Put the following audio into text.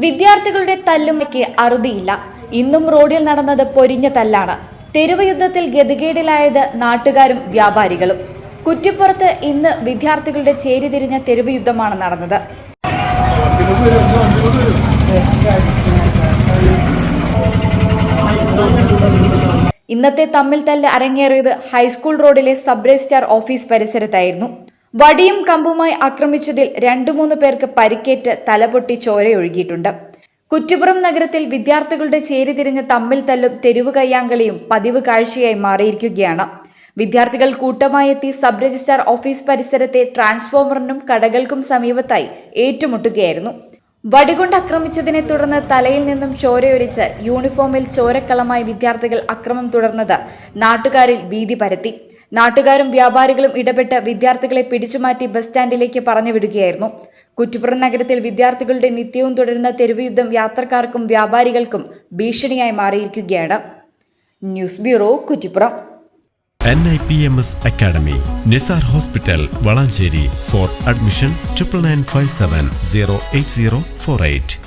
വിദ്യാർത്ഥികളുടെ തല്ലുമയ്ക്ക് അറുതിയില്ല. ഇന്നും റോഡിൽ നടന്നത് പൊരിഞ്ഞ തല്ലാണ്. തെരുവ് യുദ്ധത്തിൽ ഗതികേടിലായത് നാട്ടുകാരും വ്യാപാരികളും. കുറ്റിപ്പുറത്ത് ഇന്ന് വിദ്യാർത്ഥികളുടെ ചേരിതിരിഞ്ഞ തെരുവ് യുദ്ധമാണ് നടന്നത്. ഇന്നത്തെ തമ്മിൽ തല്ല് അരങ്ങേറിയത് ഹൈസ്കൂൾ റോഡിലെ സബ് രജിസ്ട്രാർ ഓഫീസ് പരിസരത്തായിരുന്നു. വടിയും കമ്പുമായി ആക്രമിച്ചതിൽ 2-3 പേർക്ക് പരിക്കേറ്റ് തലപൊട്ടി ചോരയൊഴുകിയിട്ടുണ്ട്. കുറ്റിപ്പുറം നഗരത്തിൽ വിദ്യാർത്ഥികളുടെ ചേരിതിരിഞ്ഞ തമ്മിൽ തല്ലും തെരുവ് കയ്യാങ്കളിയും പതിവ് കാഴ്ചയായി മാറിയിരിക്കുകയാണ്. വിദ്യാർത്ഥികൾ കൂട്ടമായി എത്തി സബ് രജിസ്ട്രാർ ഓഫീസ് പരിസരത്തെ ട്രാൻസ്ഫോമറിനും കടകൾക്കും സമീപത്തായി ഏറ്റുമുട്ടുകയായിരുന്നു. വടികൊണ്ട് ആക്രമിച്ചതിനെ തുടർന്ന് തലയിൽ നിന്നും ചോരയൊലിച്ച് യൂണിഫോമിൽ ചോരക്കളമായി വിദ്യാർത്ഥികൾ അക്രമം തുടർന്നത് നാട്ടുകാരിൽ ഭീതി പരത്തി. നാട്ടുകാരും വ്യാപാരികളും ഇടപെട്ട് വിദ്യാർത്ഥികളെ പിടിച്ചുമാറ്റി ബസ് സ്റ്റാൻഡിലേക്ക് പറഞ്ഞുവിടുകയായിരുന്നു. കുറ്റിപ്പുറം നഗരത്തിൽ വിദ്യാർത്ഥികളുടെ നിത്യവും തുടരുന്ന തെരുവ് യുദ്ധം യാത്രക്കാർക്കും വ്യാപാരികൾക്കും ഭീഷണിയായി മാറിയിരിക്കുകയാണ്. News bureau, Kuttippuram. NIPMS Academy, Nisar Hospital, Valancheri. For admission 9957 08048.